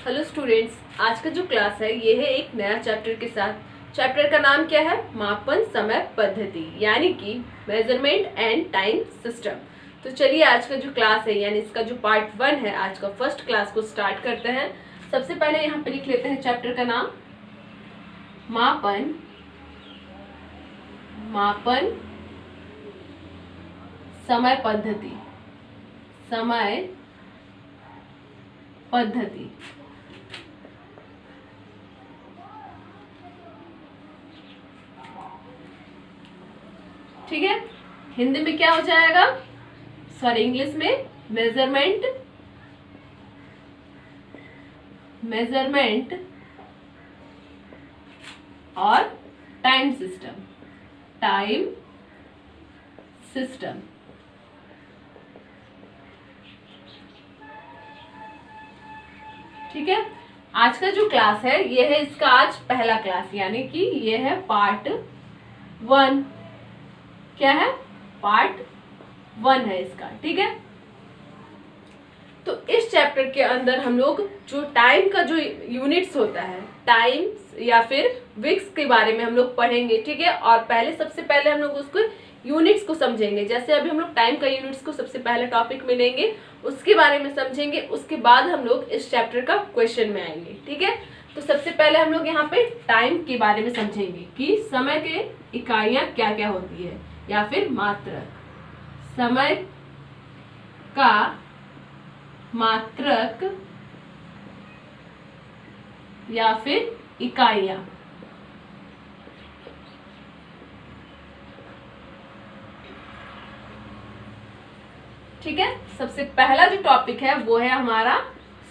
Hello students, आज का जो क्लास है ये है एक नया चैप्टर के साथ। चैप्टर का नाम क्या है? मापन समय पद्धति, यानी कि मेजरमेंट एंड टाइम सिस्टम। तो चलिए आज का जो क्लास है यानी इसका जो पार्ट 1 है, आज का फर्स्ट क्लास को स्टार्ट करते हैं। सबसे पहले यहाँ पे लिख लेते हैं चैप्टर का नाम मापन समय पद्धति। ठीक है, हिंदी में क्या हो जाएगा? सॉरी, इंग्लिश में मेजरमेंट और टाइम सिस्टम। ठीक है, आज का जो क्लास है ये है इसका आज पहला क्लास, यानी कि ये है पार्ट 1। क्या है? पार्ट 1 है इसका। ठीक है, तो इस चैप्टर के अंदर हम लोग जो टाइम का जो यूनिट्स होता है, टाइम या फिर वीक्स के बारे में हम लोग पढ़ेंगे। ठीक है, और सबसे पहले हम लोग उसको यूनिट्स को समझेंगे। जैसे अभी हम लोग टाइम का यूनिट्स को सबसे पहले टॉपिक में लेंगे, उसके बारे में समझेंगे, उसके बाद हम लोग इस चैप्टर का क्वेश्चन में आएंगे। ठीक है, तो सबसे पहले हम लोग यहाँ पे टाइम के बारे में समझेंगे कि समय के इकाइयां क्या क्या होती है या फिर मात्रक। समय का मात्रक या फिर इकाइयां। ठीक है, सबसे पहला जो टॉपिक है वो है हमारा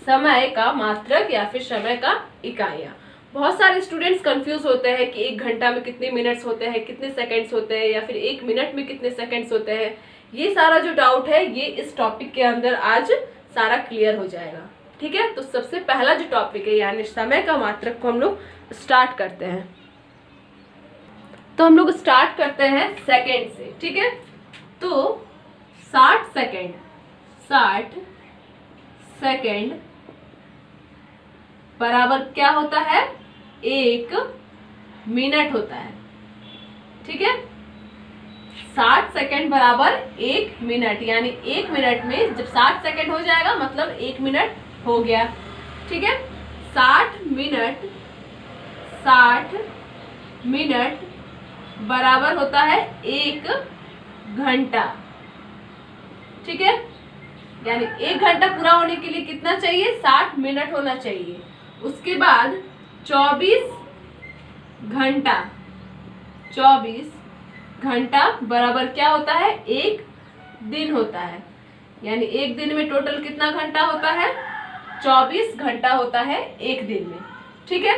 समय का मात्रक या फिर समय का इकाइयां। बहुत सारे स्टूडेंट्स कंफ्यूज होते हैं कि 1 घंटा में कितने मिनट्स होते हैं, कितने सेकंड्स होते हैं, या फिर 1 मिनट में कितने सेकंड्स होते हैं। ये सारा जो डाउट है ये इस टॉपिक के अंदर आज सारा क्लियर हो जाएगा। ठीक है, तो सबसे पहला जो टॉपिक है यानी समय का मात्रक को हम लोग स्टार्ट करते हैं। तो हम लोग स्टार्ट करते हैं सेकंड से। ठीक है, तो 60 सेकंड बराबर क्या होता है? 1 मिनट होता है। ठीक है, 60 सेकंड बराबर 1 मिनट, यानी 1 मिनट में जब 60 सेकंड हो जाएगा मतलब 1 मिनट हो गया। ठीक है, 60 मिनट बराबर होता है 1 घंटा। ठीक है, यानी 1 घंटा पूरा होने के लिए कितना चाहिए? 60 मिनट होना चाहिए। उसके बाद 24 घंटा बराबर क्या होता है? 1 दिन होता है। यानी 1 दिन में टोटल कितना घंटा होता है? 24 घंटा होता है 1 दिन में। ठीक है,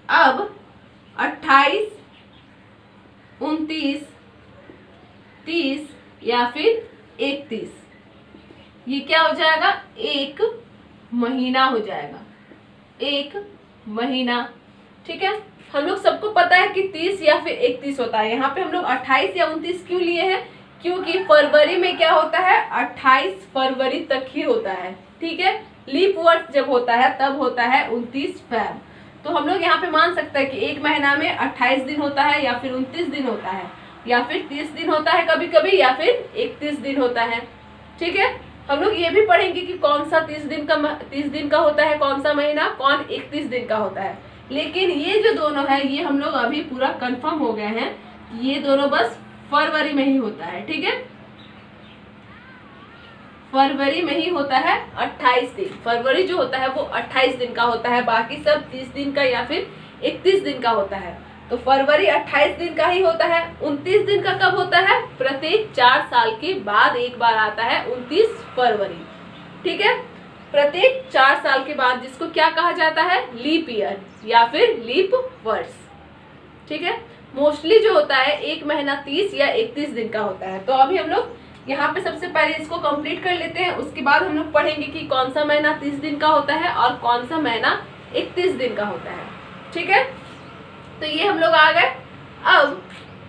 अब 28, 29, 30 या फिर 31, ये क्या हो जाएगा? 1 महीना हो जाएगा। 1 महीना। ठीक है, हम लोग सबको पता है कि 30 या फिर 31 होता है। यहाँ पे हम लोग 28 या 29 क्यों लिए हैं? क्योंकि फरवरी में क्या होता है? 28 फरवरी तक ही होता है। ठीक है, लीप वर्ष जब होता है तब होता है 29 फरवरी। तो हम लोग यहाँ पे मान सकते हैं कि एक महीना में 28 दिन होता है या फिर 29 दिन होता है या फिर 30 दिन होता है कभी कभी, या फिर 31 दिन होता है। ठीक है, हम लोग ये भी पढ़ेंगे कि कौन सा 30 दिन का होता है, कौन सा महीना, कौन 31 दिन का होता है। लेकिन ये जो दोनों है ये हम लोग अभी पूरा कंफर्म हो गए हैं, ये दोनों बस फरवरी में ही होता है। ठीक है, फरवरी में ही होता है 28 दिन। फरवरी जो होता है वो 28 दिन का होता है, बाकी सब 30 दिन का या फिर 31 दिन का होता है। तो फरवरी 28 दिन का ही होता है। 29 दिन का कब होता है? प्रत्येक 4 साल के बाद एक बार आता है 29 फरवरी। ठीक है, प्रत्येक 4 साल के बाद, जिसको क्या कहा जाता है? लीप ईयर या फिर लीप वर्ष। ठीक है, मोस्टली जो होता है एक महीना 30 या 31 दिन का होता है। तो अभी हम लोग यहाँ पे सबसे पहले इसको कंप्लीट कर लेते हैं, उसके बाद हम लोग पढ़ेंगे कि कौन सा महीना 30 दिन का होता है और कौन सा महीना 31 दिन का होता है। ठीक है, तो ये हम लोग आ गए, अब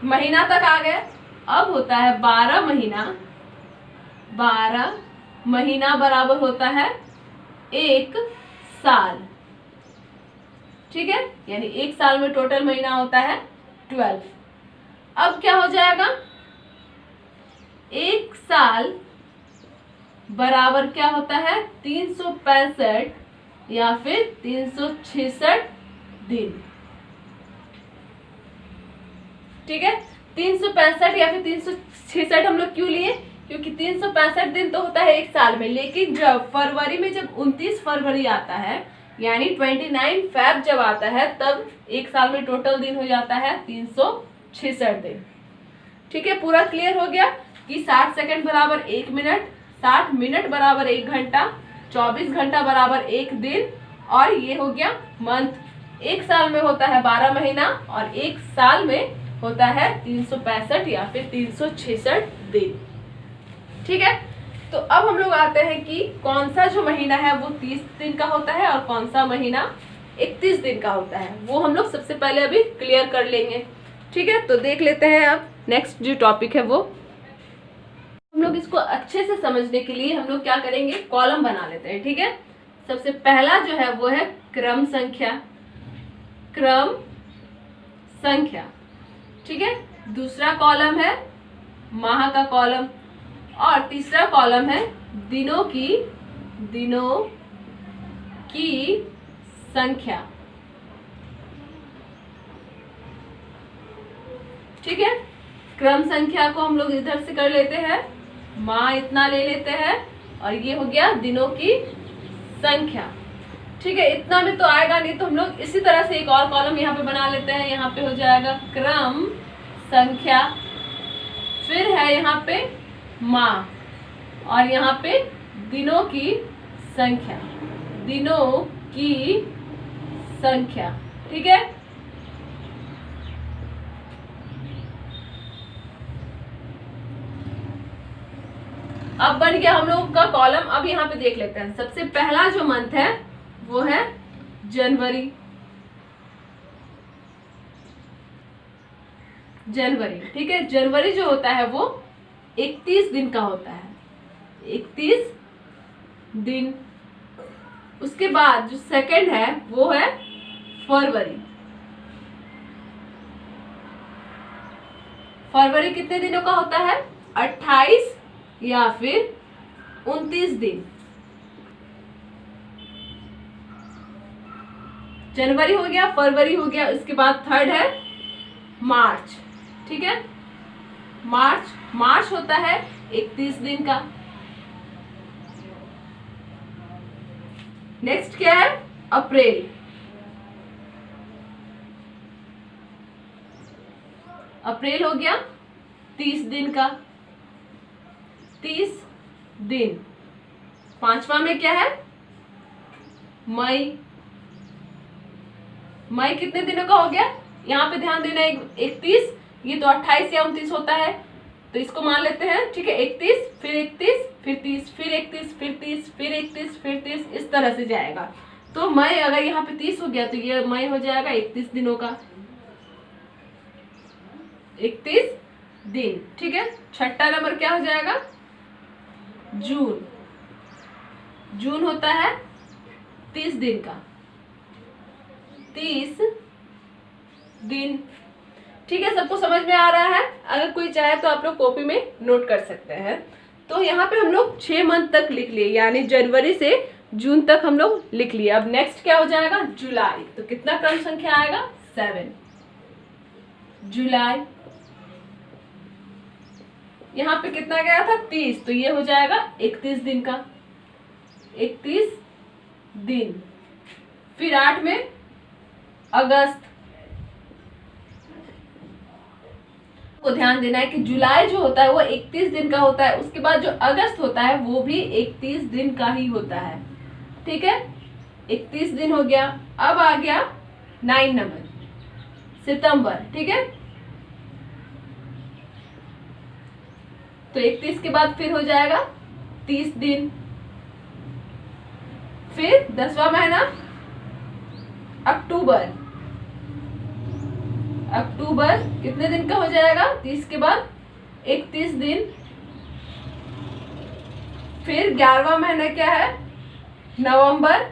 महीना तक आ गए। अब होता है 12 महीना। 12 महीना बराबर होता है 1 साल, ठीक है, यानी एक साल में टोटल महीना होता है 12। अब क्या हो जाएगा, एक साल बराबर क्या होता है 365 या फिर 366 दिन, ठीक है। 365 या फिर 366 हम लोग क्यों लिए, क्योंकि 365 दिन तो होता है एक साल में, लेकिन जब फरवरी में जब 29 फरवरी आता है यानी 29 फेब जब आता है, तब एक साल में टोटल दिन हो जाता है 366 दिन, ठीक है। पूरा क्लियर हो गया कि 60 सेकंड बराबर 1 मिनट, 60 मिनट बराबर 1 घंटा, 24 घंटा बराबर 1 दिन, और ये हो गया मंथ। एक साल में होता है 12 महीना और एक साल में होता है 365 या फिर 366 दिन, ठीक है। तो अब हम लोग आते हैं कि कौन सा जो महीना है वो 30 दिन का होता है और कौन सा महीना 31 दिन का होता है, वो हम लोग सबसे पहले अभी क्लियर कर लेंगे, ठीक है। तो देख लेते हैं अब नेक्स्ट जो टॉपिक है वो हम लोग इसको अच्छे से समझने के लिए हम लोग क्या करेंगे, कॉलम बना लेते हैं, ठीक है। सबसे पहला जो है वो है क्रम संख्या, क्रम संख्या, ठीक है। दूसरा कॉलम है माह का कॉलम, और तीसरा कॉलम है दिनों की संख्या, ठीक है। क्रम संख्या को हम लोग इधर से कर लेते हैं, माह इतना ले लेते हैं, और ये हो गया दिनों की संख्या, ठीक है। इतना में तो आएगा नहीं, तो हम लोग इसी तरह से एक और कॉलम यहाँ पे बना लेते हैं। यहाँ पे हो जाएगा क्रम संख्या, फिर है यहाँ पे माह, और यहाँ पे दिनों की संख्या, दिनों की संख्या, ठीक है। अब बन गया हम लोग का कॉलम। अब यहाँ पे देख लेते हैं, सबसे पहला जो मंथ है वो है जनवरी, जनवरी, ठीक है। जनवरी जो होता है वो 31 दिन का होता है, 31 दिन। उसके बाद जो सेकंड है वो है फरवरी, फरवरी कितने दिनों का होता है 28 या फिर 29 दिन। जनवरी हो गया, फरवरी हो गया, उसके बाद थर्ड है मार्च, ठीक है। मार्च होता है 31 दिन का। नेक्स्ट क्या है अप्रैल, अप्रैल हो गया 30 दिन का, 30 दिन। पांचवा में क्या है मई, मई कितने दिनों का हो गया, यहाँ पे ध्यान देना 31, ये तो 28 या 29 होता है, तो इसको मान लेते हैं, ठीक है। 31 फिर 31 फिर 30 फिर 31 फिर 30 फिर 31 फिर 30, इस तरह से जाएगा। तो मई अगर यहाँ पे 30 हो गया तो ये मई हो जाएगा 31 दिनों का, 31 दिन, ठीक है। छठा नंबर क्या हो जाएगा जून, जून होता है 30 दिन का, 30 दिन, ठीक है। सबको समझ में आ रहा है? अगर कोई चाहे तो आप लोग कॉपी में नोट कर सकते हैं। तो यहाँ पे हम लोग 6 मंथ तक लिख लिए, यानी जनवरी से जून तक हम लोग लिख लिए। अब नेक्स्ट क्या हो जाएगा जुलाई, तो कितना क्रम संख्या आएगा 7 जुलाई। यहाँ पे कितना गया था 30, तो ये हो जाएगा 31 दिन का, 31 दिन। फिर 8 में अगस्त, को ध्यान देना है कि जुलाई जो होता है वो 31 दिन का होता है, उसके बाद जो अगस्त होता है वो भी 31 दिन का ही होता है, ठीक है। 31 दिन हो गया। अब आ गया 9 नंबर सितंबर, ठीक है। तो 31 के बाद फिर हो जाएगा 30 दिन। फिर 10वां महीना अक्टूबर, अक्टूबर कितने दिन का हो जाएगा 30 के बाद 31 दिन। फिर 11वां महीना क्या है नवंबर,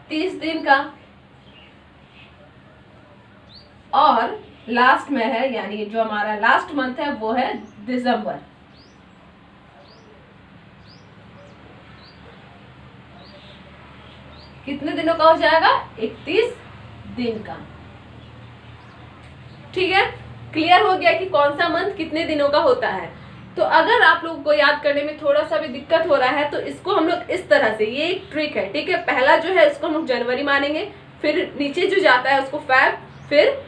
30 दिन का, और लास्ट में है यानी जो हमारा लास्ट मंथ है वो है दिसंबर। कितने दिनों का हो जाएगा? 31 दिन का। ठीक है, क्लियर हो गया कि कौन सा मंथ कितने दिनों का होता है। तो अगर आप लोगों को याद करने में थोड़ा सा भी दिक्कत हो रहा है तो इसको हम लोग इस तरह से, ये एक ट्रिक है, ठीक है। पहला जो है इसको हम लोग जनवरी मानेंगे, फिर नीचे जो जाता है उसको फेब, फिर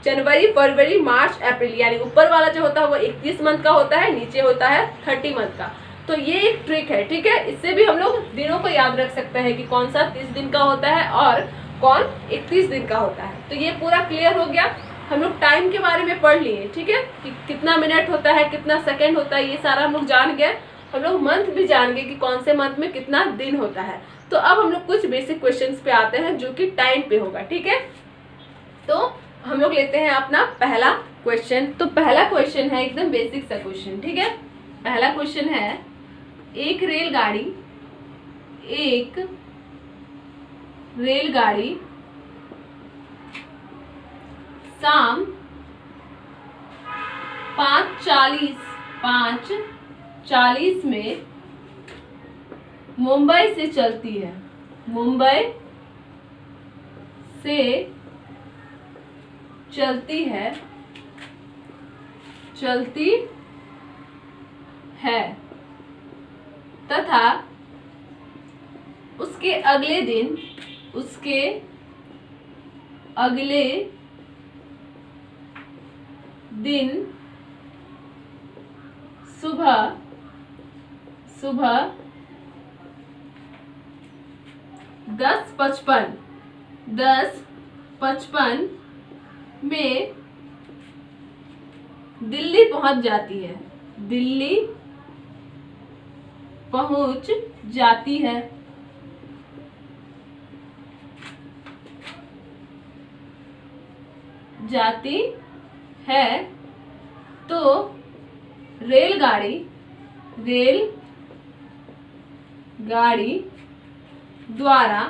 जनवरी, फरवरी, मार्च, अप्रैल, यानी ऊपर वाला जो होता है वो 31 मंथ का होता है, नीचे होता है 30 मंथ का। तो ये एक ट्रिक है, ठीक है। इससे भी हम लोग दिनों को याद रख सकते हैं कि कौन सा 30 दिन का होता है और कौन 31 दिन का होता है। तो ये पूरा क्लियर हो गया। हम लोग टाइम के बारे में पढ़ लिए, ठीक है, कि कितना मिनट होता है, कितना सेकंड होता है, ये सारा हम लोग जान गए। हम लोग मंथ भी जान गए कि कौन से मंथ में कितना दिन होता है। तो अब हम लोग कुछ बेसिक क्वेश्चंस पे आते हैं जो कि टाइम पे होगा, ठीक है। तो हम लोग लेते हैं अपना पहला क्वेश्चन। तो पहला क्वेश्चन है एकदम बेसिक सा क्वेश्चन, ठीक है। पहला क्वेश्चन है, एक रेलगाड़ी शाम 5:40 में मुंबई से चलती है, मुंबई से चलती है तथा उसके अगले दिन सुबह 10:55 में दिल्ली पहुंच जाती है, दिल्ली पहुंच जाती है। तो रेलगाड़ी द्वारा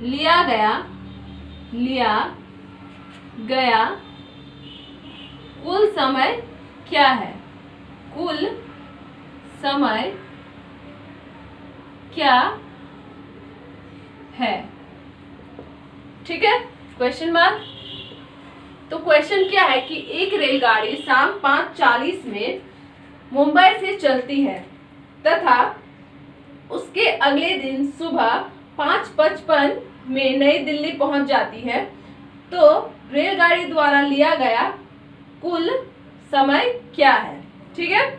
लिया गया कुल समय क्या है? कुल समय क्या है? ठीक है, क्वेश्चन मार्क। तो क्वेश्चन क्या है कि एक रेलगाड़ी शाम 5:40 में मुंबई से चलती है तथा उसके अगले दिन सुबह 5:55 में नई दिल्ली पहुंच जाती है। तो रेलगाड़ी द्वारा लिया गया कुल समय क्या है? ठीक है,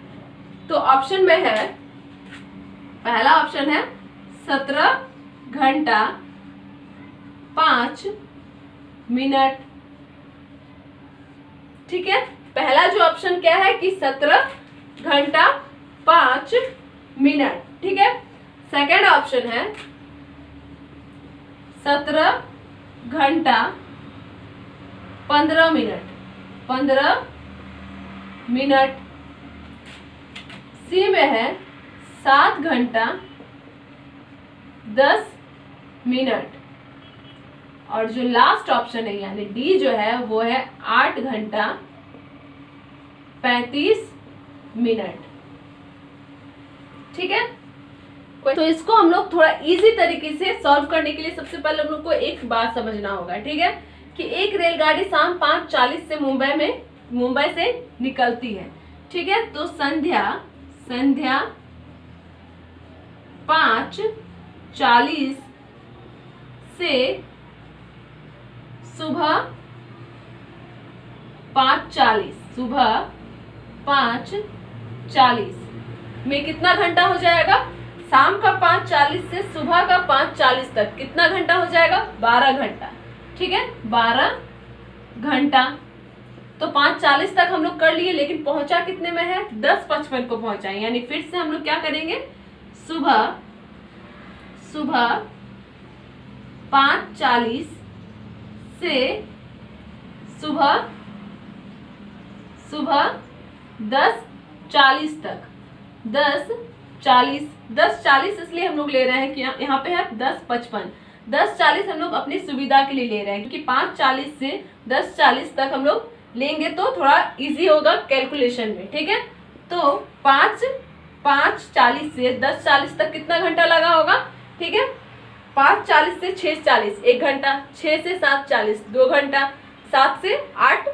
तो ऑप्शन में है, पहला ऑप्शन है 17 घंटा 5 मिनट। ठीक है, पहला जो ऑप्शन क्या है कि 17 घंटा 5 मिनट। ठीक है, सेकंड ऑप्शन है 17 घंटा 15 मिनट, 15 मिनट। सी में है 7 घंटा 10 मिनट। और जो लास्ट ऑप्शन है यानी डी जो है वो है 8 घंटा 35 मिनट। ठीक है, तो इसको हम लोग थोड़ा इजी तरीके से सॉल्व करने के लिए सबसे पहले हम लोग को एक बात समझना होगा। ठीक है, कि एक रेलगाड़ी शाम 5:40 से मुंबई से निकलती है। ठीक है, तो संध्या 5:40 से सुबह 5:40 में कितना घंटा हो जाएगा? शाम का 5:40 से सुबह का 5:40 तक कितना घंटा हो जाएगा? 12 घंटा। ठीक है, 12 घंटा। तो 5:40 तक हम लोग कर लिए, लेकिन पहुंचा कितने में है? 10:55 को पहुंचा। यानी फिर से हम लोग क्या करेंगे, सुबह 5:40 से सुबह 10:40 तक 10:40, 10:40 इसलिए हम लोग ले रहे हैं कि यहाँ पे है 10:55, 10:40 हम लोग अपनी सुविधा के लिए ले रहे हैं, क्योंकि 5:40 से 10:40 तक हम लोग लेंगे तो थोड़ा इजी होगा कैलकुलेशन में। ठीक है, तो 5:40 से 10:40 तक कितना घंटा लगा होगा? ठीक है, 5:40 से 6:40 1 घंटा, 6 से 7:40 2 घंटा, 7 से 8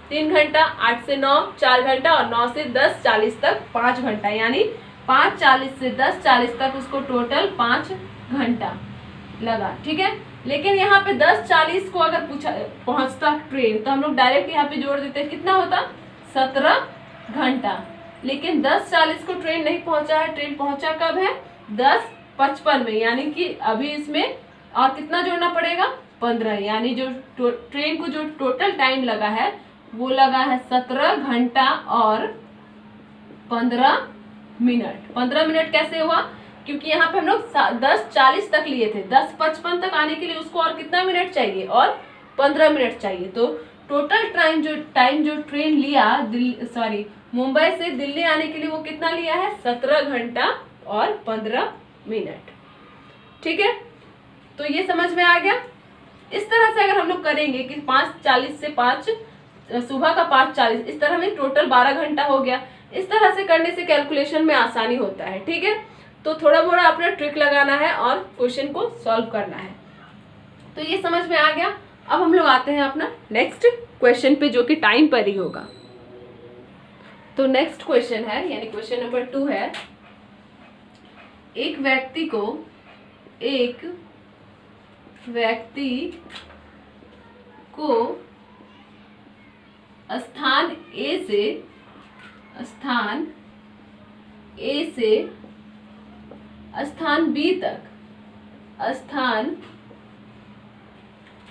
3 घंटा, 8 से 9 4 घंटा और 9 से 10:40 तक 5 घंटा, यानी 5:40 से 10:40 तक उसको टोटल 5 घंटा लगा। ठीक है, लेकिन यहाँ पे 10:40 को अगर पहुंचता ट्रेन तो हम लोग डायरेक्ट यहाँ पे जोड़ देते, कितना होता? 17 घंटा। लेकिन 10:40 को ट्रेन नहीं पहुंचा है, ट्रेन पहुंचा कब है? 10:55 में, यानी कि अभी इसमें और कितना जोड़ना पड़ेगा? 15, यानी जो ट्रेन को जो टोटल टाइम लगा है वो लगा है 17 घंटा और 15 मिनट। 15 मिनट कैसे हुआ? क्योंकि यहाँ पे हम लोग 10:40 तक लिए थे, 10:55 तक आने के लिए उसको और कितना मिनट चाहिए? और 15 मिनट चाहिए। तो टोटल टाइम जो ट्रेन लिया मुंबई से दिल्ली आने के लिए वो कितना लिया है? 17 घंटा और 15 मिनट। ठीक है, तो ये समझ में आ गया। इस तरह से अगर हम लोग करेंगे कि 5:40 से 5 सुबह का 5:40, इस तरह में टोटल 12 घंटा हो गया। इस तरह से करने से कैलकुलेशन में आसानी होता है। ठीक है, तो थोड़ा मोड़ा अपना ट्रिक लगाना है और क्वेश्चन को सॉल्व करना है। तो ये समझ में आ गया। अब हम लोग आते हैं अपना नेक्स्ट क्वेश्चन पे, जो कि टाइम पर ही होगा। तो नेक्स्ट क्वेश्चन है, यानी क्वेश्चन नंबर 2 है, एक व्यक्ति को स्थान ए से स्थान बी तक जाने में 5 घंटा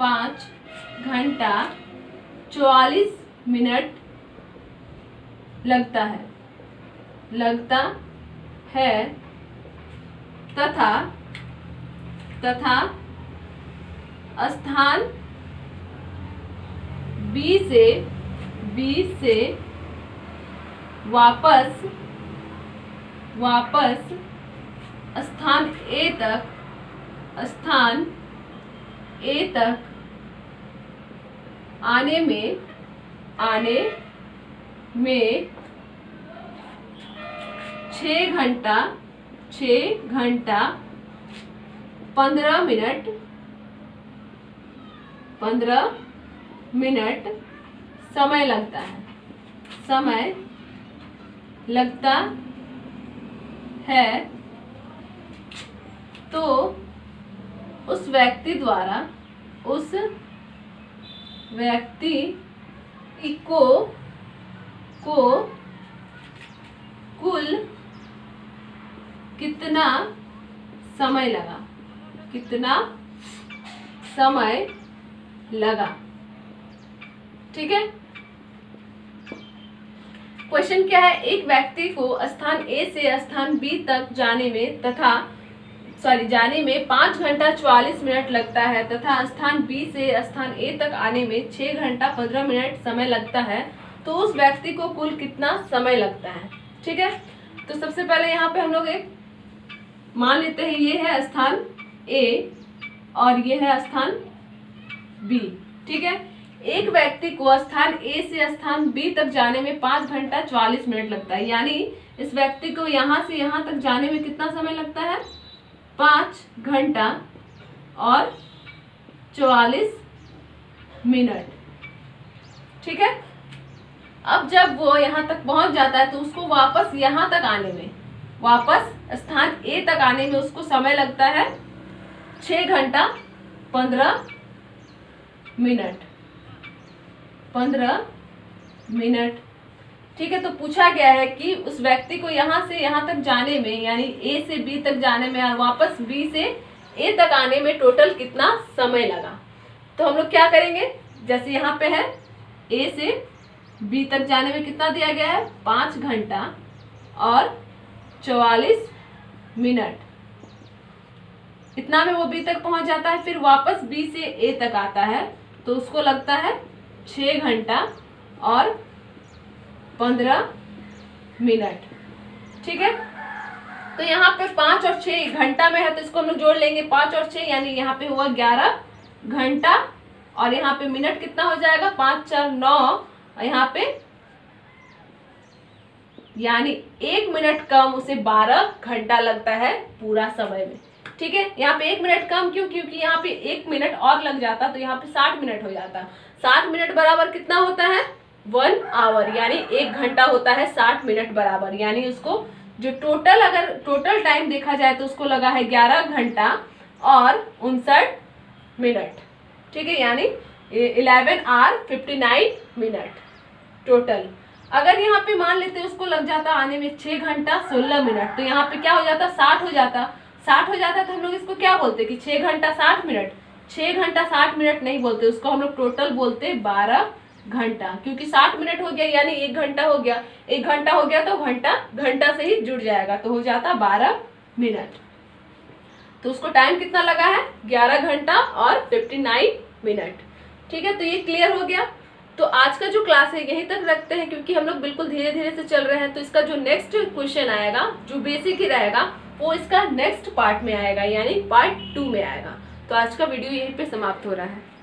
44 मिनट लगता है तथा स्थान बी से वापस स्थान ए तक आने में 6 घंटा 15 मिनट समय लगता है। तो उस व्यक्ति को कुल कितना समय लगा? ठीक है, क्वेश्चन क्या है? एक व्यक्ति को स्थान ए से स्थान बी तक जाने में 5 घंटा 44 मिनट लगता है तथा स्थान बी से स्थान ए तक आने में 6 घंटा 15 मिनट समय लगता है। तो उस व्यक्ति को कुल कितना समय लगता है? ठीक है, तो सबसे पहले यहाँ पे हम लोग एक मान लेते हैं, ये है स्थान ए और ये है स्थान बी। ठीक है, एक व्यक्ति को स्थान ए से स्थान बी तक जाने में 5 घंटा 44 मिनट लगता है, यानी इस व्यक्ति को यहाँ से यहाँ तक जाने में कितना समय लगता है? 5 घंटा और 44 मिनट। ठीक है, अब जब वो यहाँ तक पहुंच जाता है तो उसको वापस यहाँ तक आने में, वापस स्थान ए तक आने में उसको समय लगता है 6 घंटा 15 मिनट। ठीक है, तो पूछा गया है कि उस व्यक्ति को यहाँ से यहाँ तक जाने में, यानी ए से बी तक जाने में और वापस बी से ए तक आने में टोटल कितना समय लगा। तो हम लोग क्या करेंगे, जैसे यहाँ पे है ए से बी तक जाने में कितना दिया गया है? 5 घंटा और 44 मिनट। इतना में वो बी तक पहुंच जाता है, फिर वापस बी से ए तक आता है, तो उसको लगता है 6 घंटा और 15 मिनट। ठीक है, तो यहाँ पे 5 और 6 घंटा में है, तो इसको हम लोग जोड़ लेंगे 5 और 6, यानी यहाँ पे हुआ 11 घंटा, और यहाँ पे मिनट कितना हो जाएगा 5 4 9, और यहाँ पे यानी 1 मिनट कम उसे 12 घंटा लगता है पूरा समय में। ठीक है, यहाँ पे 1 मिनट कम क्यों? क्योंकि यहाँ पे 1 मिनट और लग जाता तो यहाँ पे 60 मिनट हो जाता। 60 मिनट बराबर कितना होता है 1 आवर, यानी 1 घंटा होता है 60 मिनट बराबर, यानी उसको जो टोटल, अगर टोटल टाइम देखा जाए तो उसको लगा है 11 घंटा और 59 मिनट। ठीक है, यानी 11 आवर 59 मिनट टोटल। अगर यहाँ पे मान लेते उसको लग जाता आने में 6 घंटा 16 मिनट, तो यहाँ पे क्या हो जाता 60 हो जाता। 60 हो जाता तो हम लोग इसको क्या बोलते कि 6 घंटा 60 मिनट। 6 घंटा 60 मिनट नहीं बोलते, उसको हम लोग टोटल बोलते 12 घंटा, क्योंकि 60 मिनट हो गया यानी 1 घंटा हो गया। 1 घंटा हो गया तो घंटा घंटा से ही जुड़ जाएगा, तो हो जाता 12 मिनट। तो उसको टाइम कितना लगा है 11 घंटा और 59 मिनट। ठीक है, तो ये क्लियर हो गया। तो आज का जो क्लास है यहीं तक रखते हैं, क्योंकि हम लोग बिल्कुल धीरे धीरे से चल रहे हैं। तो इसका जो नेक्स्ट क्वेश्चन आएगा, जो बेसिक ही रहेगा, वो इसका नेक्स्ट पार्ट में आएगा, यानी पार्ट 2 में आएगा। तो आज का वीडियो यहीं पे समाप्त हो रहा है।